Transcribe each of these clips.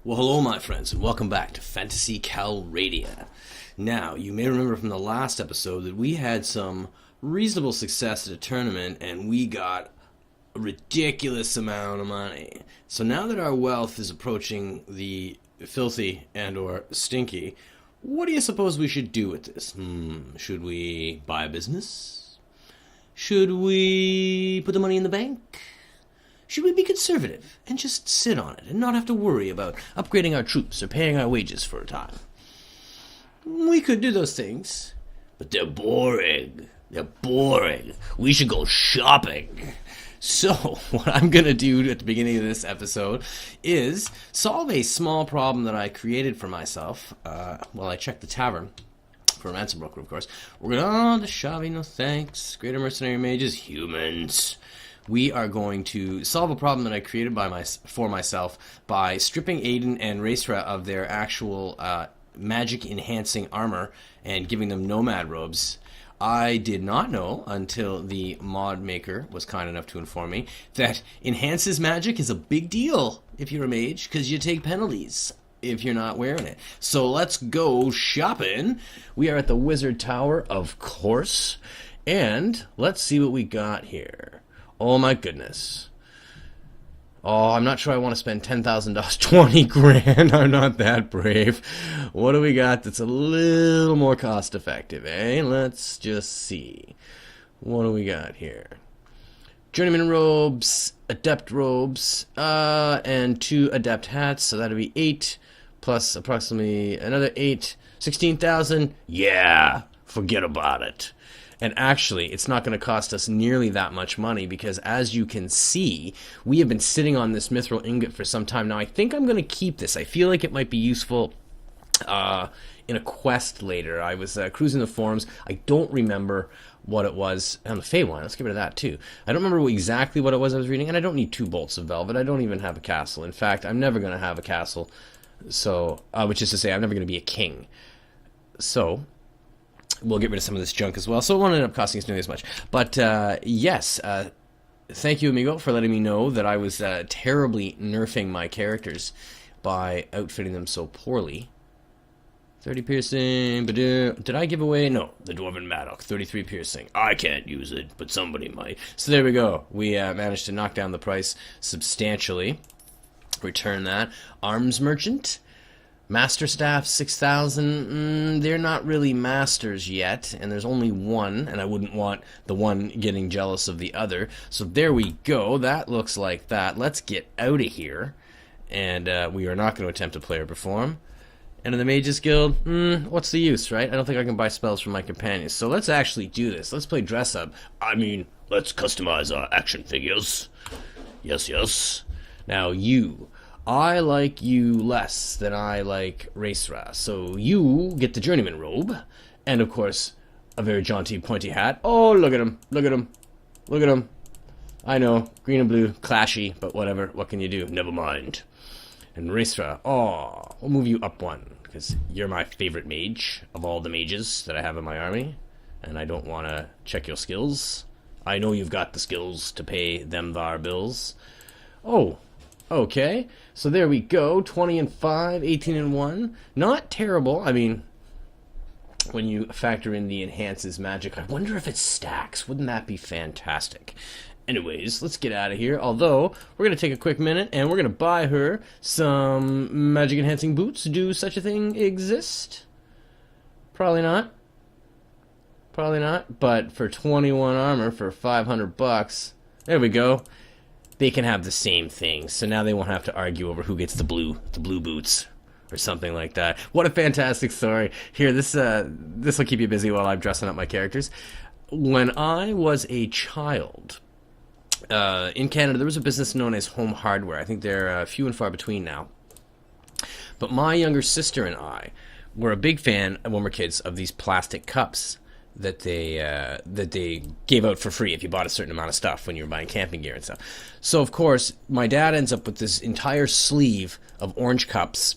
Well, hello, my friends, and welcome back to Phantasy Calradia. Now, you may remember from the last episode that we had some reasonable success at a tournament, and we got a ridiculous amount of money. So now that our wealth is approaching the filthy and/or stinky, what do you suppose we should do with this? Should we buy a business? Should we put the money in the bank? Should we be conservative and just sit on it and not have to worry about upgrading our troops or paying our wages for a time? We could do those things, but they're boring. They're boring. We should go shopping. So, what I'm going to do at the beginning of this episode is solve a small problem that I created for myself while I checked the tavern for a ransom broker, of course. We're going to Shavi, no thanks. Greater mercenary mages, humans. We are going to solve a problem that I created for myself by stripping Aiden and Racera of their actual magic-enhancing armor and giving them nomad robes. I did not know until the mod maker was kind enough to inform me that enhances magic is a big deal if you're a mage because you take penalties if you're not wearing it. So let's go shopping. We are at the Wizard Tower, of course, and let's see what we got here. Oh my goodness. Oh, I'm not sure I want to spend $10,000, 20 grand. I'm not that brave. What do we got that's a little more cost effective, eh? Let's just see. What do we got here? Journeyman robes, adept robes, and 2 adept hats, so that'll be 8 plus approximately another 8, 16,000. Yeah, forget about it. And actually, it's not going to cost us nearly that much money because, as you can see, we have been sitting on this mithril ingot for some time. Now, I think I'm going to keep this. I feel like it might be useful in a quest later. I was cruising the forums. I don't remember what it was. On the Fey one, let's get rid of that, too. I don't remember exactly what it was I was reading, and I don't need 2 bolts of velvet. I don't even have a castle. In fact, I'm never going to have a castle, so which is to say, I'm never going to be a king. So we'll get rid of some of this junk as well, so it won't end up costing us nearly as much. But, yes, thank you, amigo, for letting me know that I was terribly nerfing my characters by outfitting them so poorly. 30 piercing, but did I give away? No, the Dwarven Mattock, 33 piercing. I can't use it, but somebody might. So there we go. We managed to knock down the price substantially. Return that. Arms Merchant. Master Staff, 6,000, they're not really masters yet, and there's only one, and I wouldn't want the one getting jealous of the other. So there we go, that looks like that. Let's get out of here, and we are not going to attempt to play or perform. Enter the Mages Guild, what's the use, right? I don't think I can buy spells from my companions, so let's actually do this. Let's play dress up. I mean, let's customize our action figures. Yes, yes. Now you. I like you less than I like Racera, so you get the Journeyman robe, and of course, a very jaunty pointy hat. Oh, look at him, look at him, look at him. I know, green and blue, clashy, but whatever, what can you do? Never mind. And Racera, oh, we'll move you up 1, because you're my favorite mage of all the mages that I have in my army, and I don't want to check your skills. I know you've got the skills to pay them thar bills. Oh, okay, so there we go, 20 and 5, 18 and 1. Not terrible. I mean, when you factor in the enhances magic, I wonder if it stacks. Wouldn't that be fantastic? Anyways, let's get out of here. Although, we're going to take a quick minute, and we're going to buy her some magic-enhancing boots. Do such a thing exist? Probably not. Probably not. But for 21 armor for $500, there we go. They can have the same thing, so now they won't have to argue over who gets the blue boots, or something like that. What a fantastic story. Here, this will keep you busy while I'm dressing up my characters. When I was a child, in Canada, there was a business known as Home Hardware. I think they're few and far between now. But my younger sister and I were a big fan, when we were kids, of these plastic cups that they gave out for free if you bought a certain amount of stuff when you were buying camping gear and stuff. So, of course, my dad ends up with this entire sleeve of orange cups,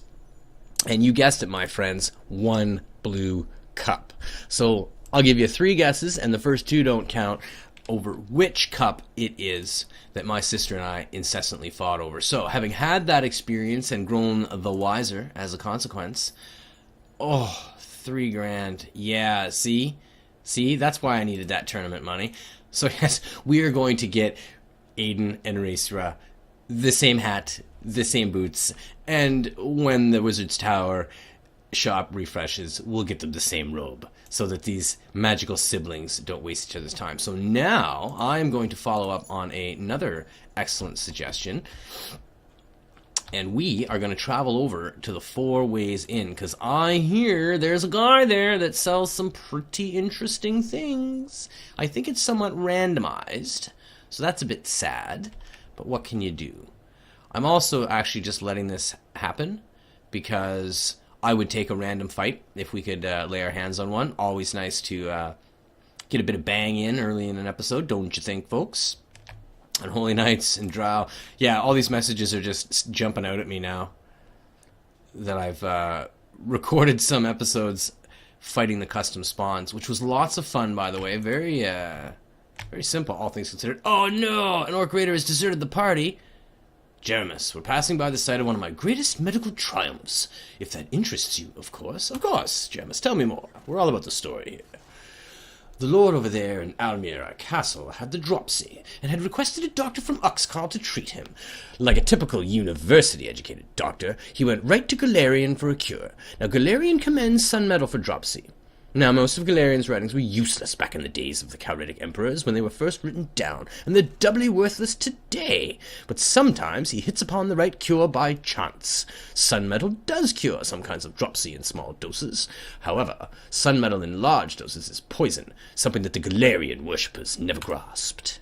and you guessed it, my friends, 1 blue cup. So I'll give you 3 guesses, and the first 2 don't count. over which cup it is that my sister and I incessantly fought over. So, having had that experience and grown the wiser as a consequence, oh, $3,000. Yeah, see? See, that's why I needed that tournament money. So, yes, we are going to get Aiden and Raisra the same hat, the same boots, and when the Wizard's Tower shop refreshes, we'll get them the same robe, so that these magical siblings don't waste each other's time. So now I'm going to follow up on another excellent suggestion, and we are going to travel over to the Four Ways Inn, because I hear there's a guy there that sells some pretty interesting things. I think it's somewhat randomized, so that's a bit sad, but what can you do? I'm also actually just letting this happen because I would take a random fight if we could lay our hands on one. Always nice to get a bit of bang in early in an episode, don't you think, folks? And Holy Knights and Drow. Yeah, all these messages are just jumping out at me now that I've recorded some episodes fighting the custom spawns, which was lots of fun, by the way. Very simple, all things considered. Oh no! An Orc Raider has deserted the party. Jeremus, we're passing by the site of one of my greatest medical triumphs. If that interests you, of course. Of course, Jeremus, tell me more. We're all about the story here. The lord over there in Almira Castle had the dropsy, and had requested a doctor from Uxkhal to treat him. Like a typical university-educated doctor, he went right to Galarian for a cure. Now, Galarian commends Sun Metal for dropsy. Now, most of Galarian's writings were useless back in the days of the Calradia emperors when they were first written down, and they're doubly worthless today. But sometimes he hits upon the right cure by chance. Sun Metal does cure some kinds of dropsy in small doses. However, Sun Metal in large doses is poison, something that the Galarian worshippers never grasped.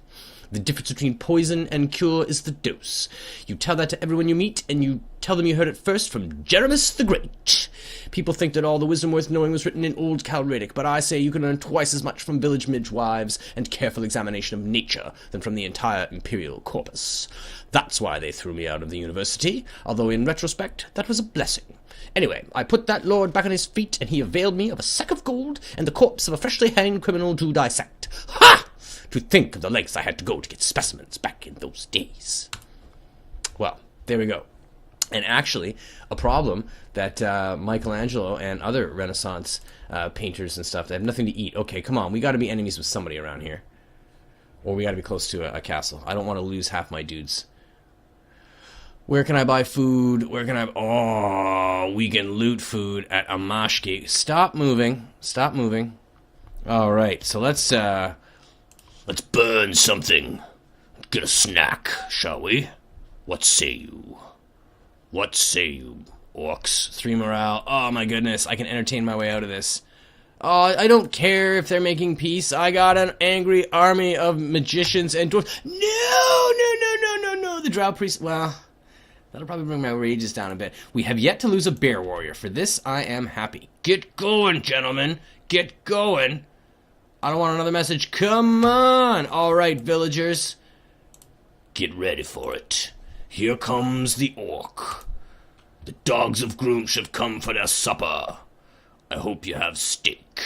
The difference between poison and cure is the dose. You tell that to everyone you meet, and you tell them you heard it first from Jeremus the Great. People think that all the wisdom worth knowing was written in Old Calradic, but I say you can learn twice as much from village midwives and careful examination of nature than from the entire imperial corpus. That's why they threw me out of the university, although in retrospect, that was a blessing. Anyway, I put that lord back on his feet, and he availed me of a sack of gold and the corpse of a freshly hanged criminal to dissect. Ha! To think of the lengths I had to go to get specimens back in those days. Well, there we go. And actually, a problem that Michelangelo and other Renaissance painters and stuff, they have nothing to eat. Okay, come on, we got to be enemies with somebody around here. Or we got to be close to a castle. I don't want to lose half my dudes. Where can I buy food? Where can I... Oh, we can loot food at Amashki. Stop moving. Stop moving. All right, so let's burn something. Get a snack, shall we? What say you? What say you, orcs? 3 morale. Oh my goodness, I can entertain my way out of this. Oh, I don't care if they're making peace. I got an angry army of magicians and dwarves. No. The drow priest... Well, that'll probably bring my rages down a bit. We have yet to lose a bear warrior. For this, I am happy. Get going, gentlemen. Get going. I don't want another message. Come on! Alright, villagers. Get ready for it. Here comes the orc. The dogs of Groom have come for their supper. I hope you have steak.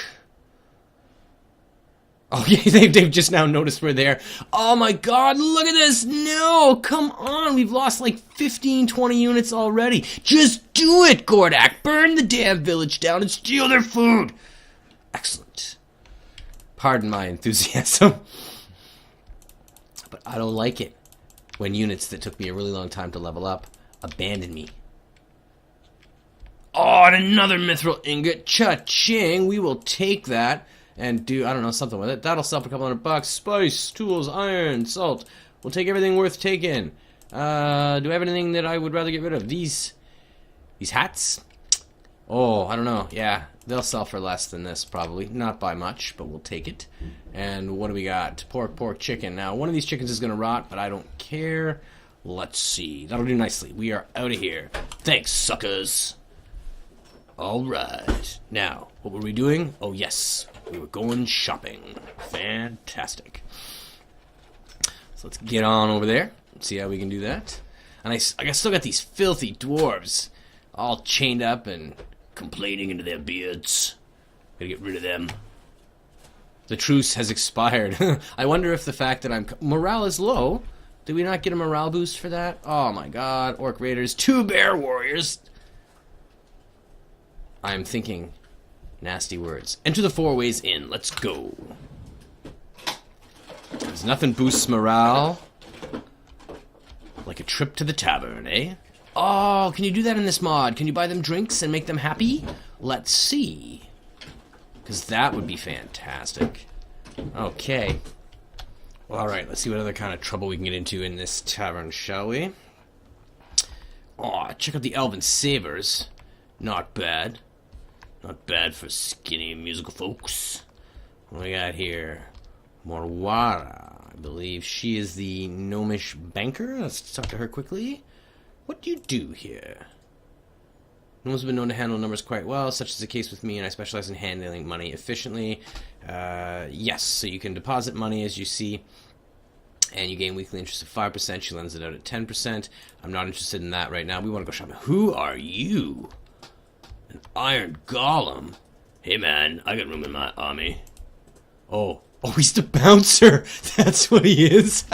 Oh, yeah, they've just now noticed we're there. Oh my god, look at this! No! Come on! We've lost like 15, 20 units already. Just do it, Goredak! Burn the damn village down and steal their food! Excellent. Pardon my enthusiasm. But I don't like it when units that took me a really long time to level up abandon me. Oh, and another mithril ingot. Cha-ching. We will take that and do, I don't know, something with it. That'll sell for a couple $100. Spice, tools, iron, salt. We'll take everything worth taking. Do I have anything that I would rather get rid of? These hats? Oh, I don't know. Yeah, they'll sell for less than this, probably. Not by much, but we'll take it. And what do we got? Pork, chicken. Now, one of these chickens is going to rot, but I don't care. Let's see. That'll do nicely. We are out of here. Thanks, suckers. All right. Now, what were we doing? Oh, yes. We were going shopping. Fantastic. So let's get on over there. See how we can do that. And I still got these filthy dwarves all chained up and complaining into their beards. Gotta get rid of them. The truce has expired. I wonder if the fact that morale is low. Did we not get a morale boost for that? Oh my god. Orc Raiders. 2 bear warriors. I'm thinking nasty words. Enter the 4 ways in. Let's go. There's nothing boosts morale like a trip to the tavern, eh? Oh, can you do that in this mod? Can you buy them drinks and make them happy? Let's see. Because that would be fantastic. Okay. Well, alright, let's see what other kind of trouble we can get into in this tavern, shall we? Oh, check out the Elven Sabers. Not bad. Not bad for skinny musical folks. What do we got here? Morwara. I believe she is the gnomish banker. Let's talk to her quickly. What do you do here? Gnomes have been known to handle numbers quite well, such is the case with me, and I specialize in handling money efficiently. Yes, so you can deposit money, as you see, and you gain weekly interest of 5%. She lends it out at 10%. I'm not interested in that right now. We want to go shopping. Who are you? An iron golem? Hey, man, I got room in my army. Oh, he's the bouncer. That's what he is.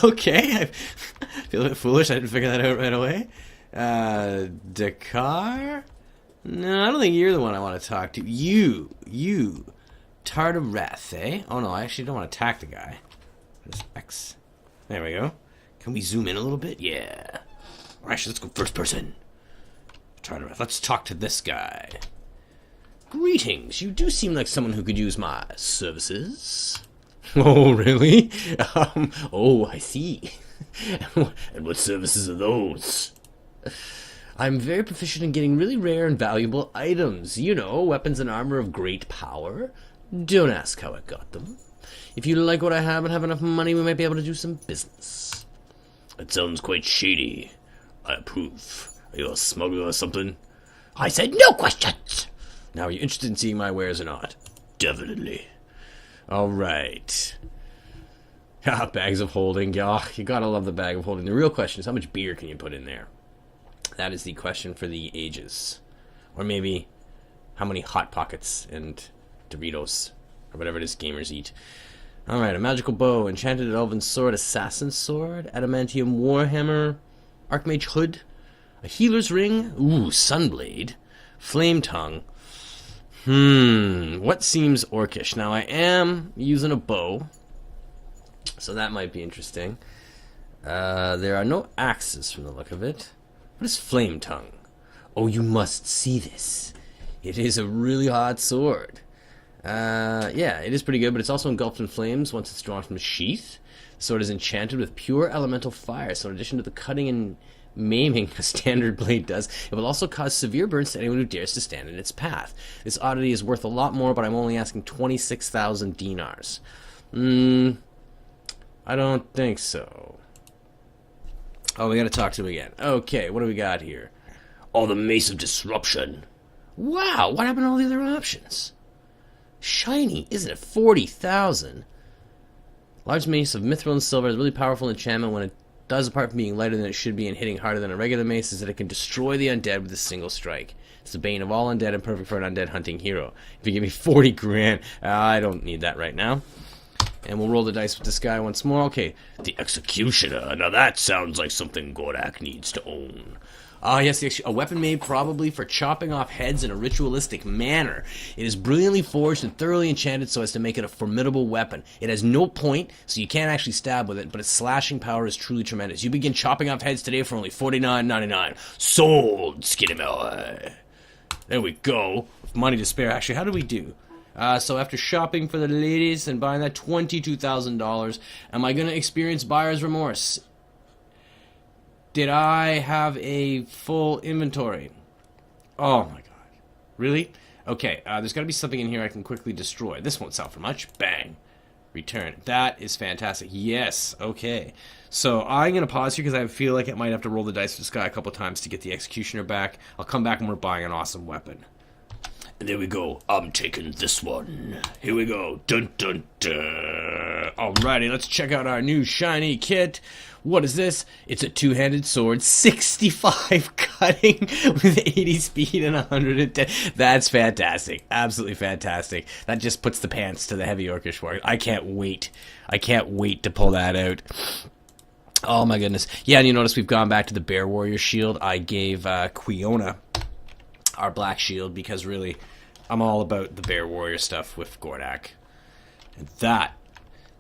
Okay, I feel a bit foolish. I didn't figure that out right away. Dakar? No, I don't think you're the one I want to talk to. You. Tartareth, eh? Oh no, I actually don't want to attack the guy. There's X. There we go. Can we zoom in a little bit? Yeah. Alright, let's go first person. Tartareth, let's talk to this guy. Greetings, you do seem like someone who could use my services. Oh, really? Oh, I see. And what services are those? I'm very proficient in getting really rare and valuable items. You know, weapons and armor of great power. Don't ask how I got them. If you like what I have and have enough money, we might be able to do some business. That sounds quite shady. I approve. Are you a smuggler or something? I said no questions! Now, are you interested in seeing my wares or not? Definitely. Alright. Bags of holding. Oh, you gotta love the bag of holding. The real question is, how much beer can you put in there? That is the question for the ages. Or maybe, how many Hot Pockets and Doritos, or whatever it is gamers eat. Alright, a magical bow, enchanted elven sword, assassin's sword, adamantium warhammer, archmage hood, a healer's ring, ooh, sunblade, flame tongue. What seems orcish? Now, I am using a bow, so that might be interesting. There are no axes from the look of it. What is flame tongue? Oh, you must see this. It is a really hot sword. Yeah, it is pretty good, but it's also engulfed in flames once it's drawn from the sheath. The sword is enchanted with pure elemental fire, so in addition to the cutting and maiming a standard blade does, it will also cause severe burns to anyone who dares to stand in its path. This oddity is worth a lot more, but I'm only asking 26,000 denars. I don't think so. Oh, we gotta talk to him again. Okay, what do we got here? Oh, the Mace of Disruption. Wow, what happened to all the other options? Shiny, isn't it? 40,000. Large Mace of Mithril and Silver is a really powerful enchantment. When it does, apart from being lighter than it should be and hitting harder than a regular mace, is that it can destroy the undead with a single strike. It's the bane of all undead and perfect for an undead hunting hero. If you give me 40 grand, I don't need that right now. And we'll roll the dice with this guy once more. Okay, the Executioner. Now that sounds like something Goredak needs to own. Yes, a weapon made probably for chopping off heads in a ritualistic manner. It is brilliantly forged and thoroughly enchanted so as to make it a formidable weapon. It has no point, so you can't actually stab with it, but its slashing power is truly tremendous. You begin chopping off heads today for only $49.99. Sold, Skinny Boy. There we go. With money to spare. Actually, how do we do? So after shopping for the ladies and buying that $22,000, am I going to experience buyer's remorse? Did I have a full inventory? Oh my god. Really? Okay, there's got to be something in here I can quickly destroy. This won't sell for much. Bang. Return. That is fantastic. Yes. Okay. So I'm going to pause here because I feel like I might have to roll the dice with this guy a couple times to get the Executioner back. I'll come back when we're buying an awesome weapon. There we go. I'm taking this one. Here we go. Dun dun dun. Alrighty, let's check out our new shiny kit. What is this? It's a two-handed sword, 65 cutting with 80 speed and 110. That's fantastic. Absolutely fantastic. That just puts the pants to the heavy orcish warrior. I can't wait. I can't wait to pull that out. Oh my goodness. Yeah, and you notice we've gone back to the bear warrior shield. I gave Quiona our black shield because really I'm all about the bear warrior stuff with Goredak. And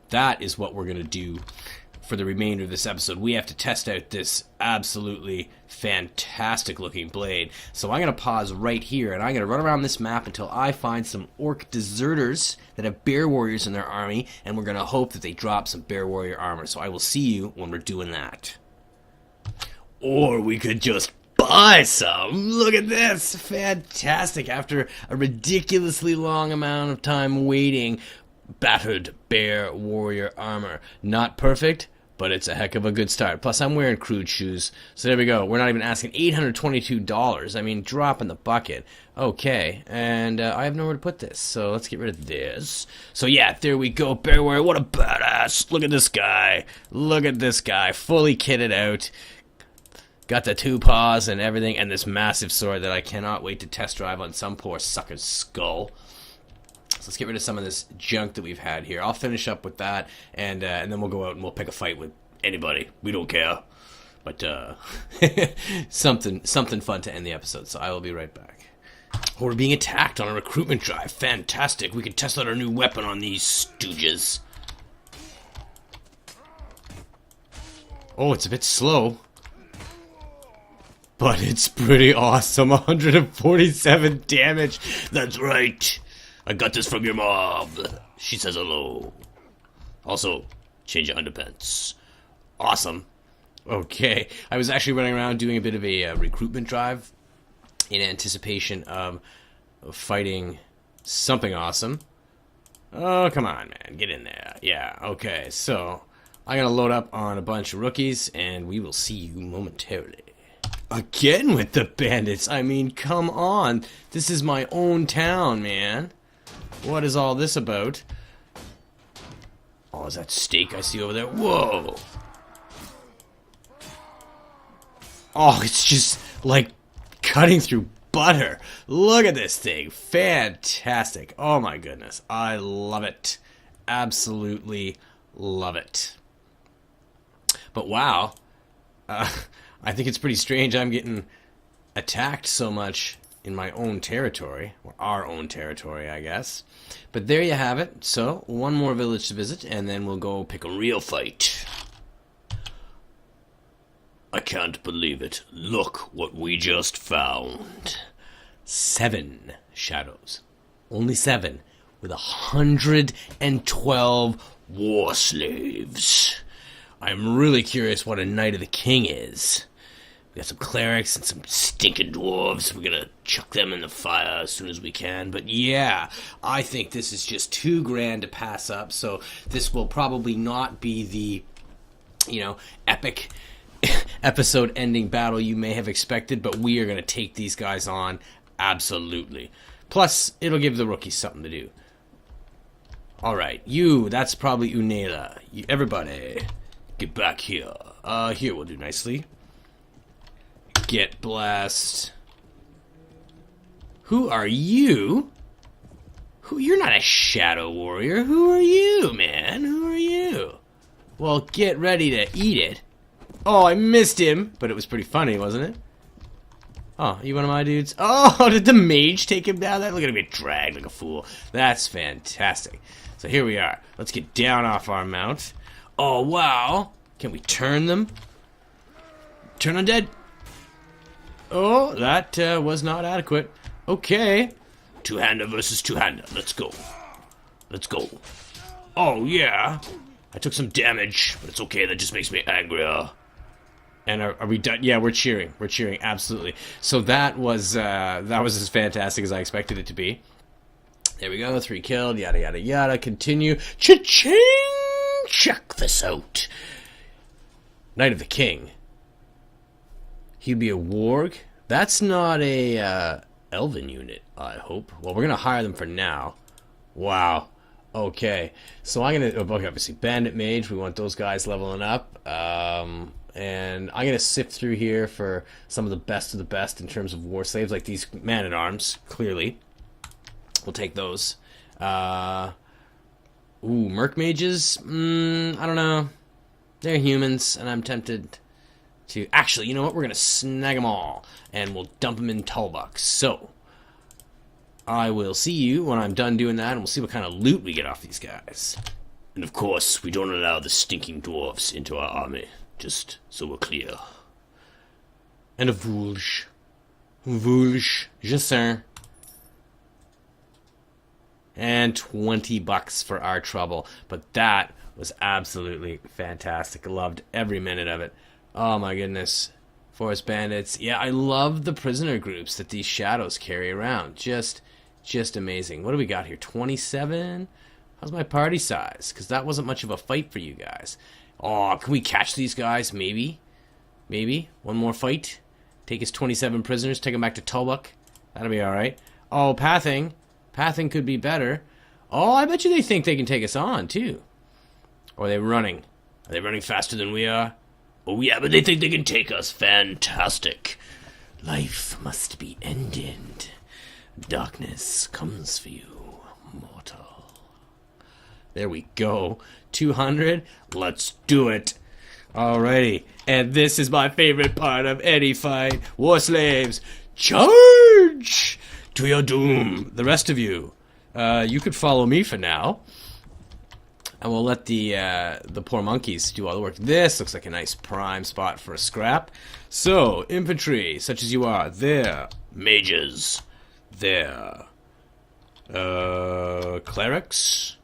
that is what we're going to do for the remainder of this episode. We have to test out this absolutely fantastic looking blade. So I'm going to pause right here and I'm going to run around this map until I find some orc deserters that have bear warriors in their army, and we're going to hope that they drop some bear warrior armor. So I will see you when we're doing that. Or we could just buy some. Look at this. Fantastic. After a ridiculously long amount of time waiting, battered bear warrior armor. Not perfect, but it's a heck of a good start. Plus, I'm wearing crude shoes. So there we go. We're not even asking $822. I mean, drop in the bucket. Okay, and I have nowhere to put this, so let's get rid of this. So yeah, there we go. Bear warrior, what a badass. Look at this guy. Look at this guy. Fully kitted out. Got the two paws and everything, and this massive sword that I cannot wait to test drive on some poor sucker's skull. So let's get rid of some of this junk that we've had here. I'll finish up with that, and then we'll go out and we'll pick a fight with anybody. We don't care. But something fun to end the episode, so I will be right back. Oh, we're being attacked on a recruitment drive. Fantastic. We can test out our new weapon on these stooges. Oh, it's a bit slow. But it's pretty awesome. 147 damage. That's right. I got this from your mom. She says hello. Also, change your underpants. Awesome. Okay. I was actually running around doing a bit of a recruitment drive in anticipation of fighting something awesome. Oh, come on, man. Get in there. Yeah, okay. So, I'm going to load up on a bunch of rookies, and we will see you momentarily. Again with the bandits. I mean, come on. This is my own town, man. What is all this about? Oh, is that steak I see over there? Whoa. Oh, it's just like cutting through butter. Look at this thing. Fantastic. Oh my goodness. I love it. Absolutely love it. But wow. I think it's pretty strange I'm getting attacked so much in my own territory, or our own territory, I guess. But there you have it. So, one more village to visit, and then we'll go pick a real fight. I can't believe it. Look what we just found. 7 shadows. Only 7. With 112 war slaves. I'm really curious what a Knight of the King is. We got some clerics and some stinking dwarves. We're gonna chuck them in the fire as soon as we can. But yeah, I think this is just too grand to pass up. So this will probably not be the, epic episode-ending battle you may have expected. But we are gonna take these guys on absolutely. Plus, it'll give the rookies something to do. All right, that's probably Unela. Everybody, get back here. Here we'll do nicely. Get blessed. Who are you? You're not a shadow warrior. Who are you, man? Who are you? Well, get ready to eat it. Oh, I missed him, but it was pretty funny, wasn't it? Oh, you one of my dudes? Oh, did the mage take him down there? Look at him get dragged like a fool. That's fantastic. So here we are. Let's get down off our mount. Oh, wow. Can we turn them? Turn undead. Oh, that was not adequate. Okay. Two-hander versus two-hander. Let's go. Let's go. Oh, yeah. I took some damage, but it's okay. That just makes me angrier. And are we done? Yeah, we're cheering. We're cheering, absolutely. So that was as fantastic as I expected it to be. There we go. 3 killed. Yada, yada, yada. Continue. Cha-ching! Check this out. Knight of the King. He'd be a warg? That's not a elven unit, I hope. Well, we're going to hire them for now. Wow. Okay. So I'm going to... Okay, obviously, bandit mage. We want those guys leveling up. And I'm going to sift through here for some of the best in terms of war slaves, like these man-at-arms, clearly. We'll take those. Merc mages? I don't know. They're humans, and I'm tempted to... Actually, you know what? We're going to snag them all, and we'll dump them in Tulbucks. So, I will see you when I'm done doing that, and we'll see what kind of loot we get off these guys. And of course, we don't allow the stinking dwarves into our army. Just so we're clear. And a Vulge. Vulge. Je sais. And $20 for our trouble. But that was absolutely fantastic. Loved every minute of it. Oh my goodness. Forest bandits. Yeah, I love the prisoner groups that these shadows carry around. Just amazing. What do we got here? 27? How's my party size? Because that wasn't much of a fight for you guys. Oh, can we catch these guys? Maybe. Maybe. One more fight. Take his 27 prisoners. Take them back to Tulbuck. That'll be alright. Oh, pathing. Pathing could be better. Oh, I bet you they think they can take us on, too. Or are they running? Are they running faster than we are? Oh, yeah, but they think they can take us. Fantastic. Life must be ended. Darkness comes for you, mortal. There we go. 200. Let's do it. Alrighty. And this is my favorite part of any fight. War slaves, charge to your doom. The rest of you, you could follow me for now. And we'll let the poor monkeys do all the work. This looks like a nice prime spot for a scrap. So, infantry, such as you are, there. Mages, there. Clerics,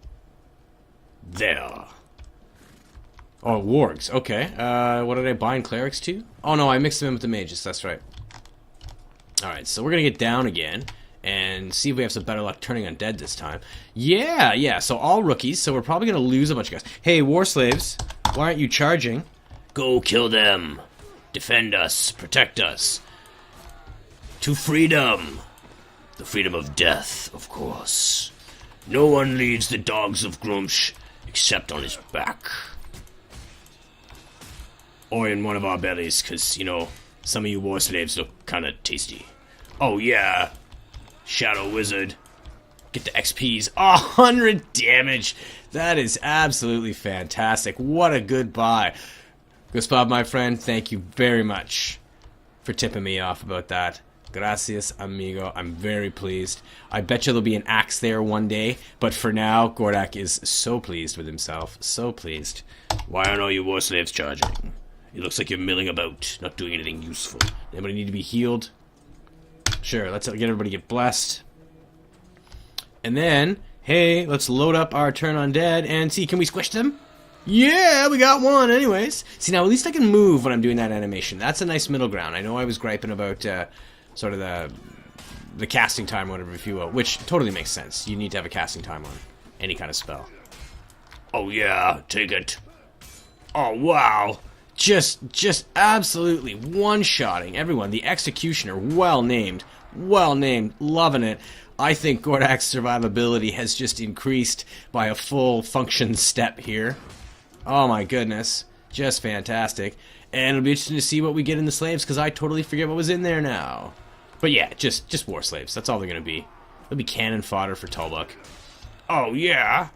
there. Oh, wargs. Okay. What did I bind clerics to? Oh, no, I mixed them in with the mages. That's right. Alright, so we're going to get down again and see if we have some better luck turning undead this time. Yeah. So all rookies, so we're probably going to lose a bunch of guys. Hey, war slaves, why aren't you charging? Go kill them. Defend us. Protect us. To freedom. The freedom of death, of course. No one leads the dogs of Grumsh except on his back. Or in one of our bellies, because, you know, some of you war slaves look kind of tasty. Oh, yeah. Shadow Wizard. Get the XPs. 100 damage. That is absolutely fantastic. What a good buy. Gustav, my friend, thank you very much for tipping me off about that. Gracias, amigo. I'm very pleased. I bet you there'll be an axe there one day, but for now, Goredak is so pleased with himself. So pleased. Why aren't all you war slaves charging? It looks like you're milling about, not doing anything useful. Anybody need to be healed? Sure, let's get everybody get blessed. And then, hey, let's load up our turn undead and see, can we squish them? Yeah, we got one anyways. See, now at least I can move when I'm doing that animation. That's a nice middle ground. I know I was griping about sort of the casting time, whatever, if you will, which totally makes sense. You need to have a casting time on any kind of spell. Oh yeah, take it. Oh wow. Just absolutely one-shotting everyone. The Executioner, well named, loving it. I think Goredak's survivability has just increased by a full function step here. Oh my goodness, just fantastic. And it'll be interesting to see what we get in the slaves, because I totally forget what was in there now. But yeah, just war slaves, that's all they're going to be. They'll be cannon fodder for Tulbuck. Oh yeah,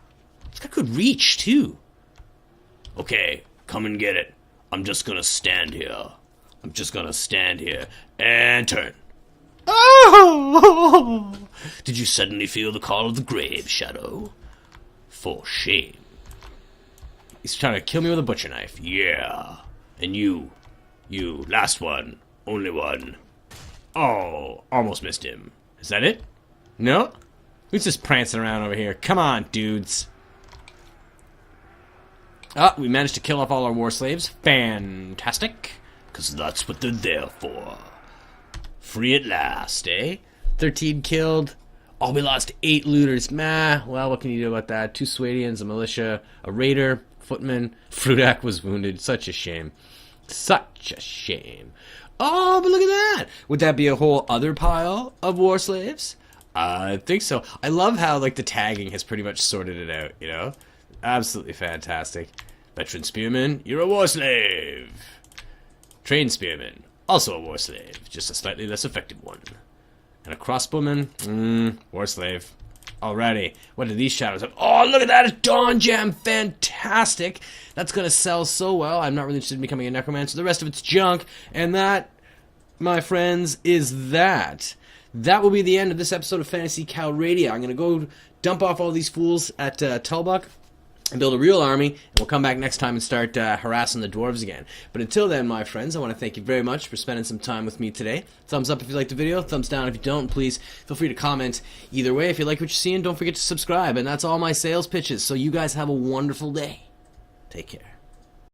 it's got good reach too. Okay, come and get it. I'm just gonna stand here. And turn. Oh! Did you suddenly feel the call of the grave, Shadow? For shame. He's trying to kill me with a butcher knife. Yeah. And you, last one, only one. Oh, almost missed him. Is that it? No? Who's just prancing around over here? Come on, dudes. Ah, we managed to kill off all our war slaves. Fantastic. Because that's what they're there for. Free at last, eh? 13 killed. Oh, we lost 8 looters. Meh. Well, what can you do about that? 2 Swadians, a militia, a raider, footman. Frudak was wounded. Such a shame. Such a shame. Oh, but look at that! Would that be a whole other pile of war slaves? I think so. I love how, like, the tagging has pretty much sorted it out, you know? Absolutely fantastic. Veteran spearman, you're a war slave. Trained spearman, also a war slave, just a slightly less effective one. And a crossbowman, war slave. Alrighty, what do these shadows have? Oh, look at that, a dawn gem, fantastic. That's gonna sell so well. I'm not really interested in becoming a necromancer. The rest of it's junk, and that, my friends, is that. That will be the end of this episode of Phantasy Calradia. I'm going to go dump off all these fools at Tulbuck and build a real army, and we'll come back next time and start harassing the dwarves again. But until then, my friends, I want to thank you very much for spending some time with me today. Thumbs up if you liked the video, thumbs down if you don't. Please feel free to comment either way. If you like what you're seeing, don't forget to subscribe. And that's all my sales pitches, so you guys have a wonderful day. Take care.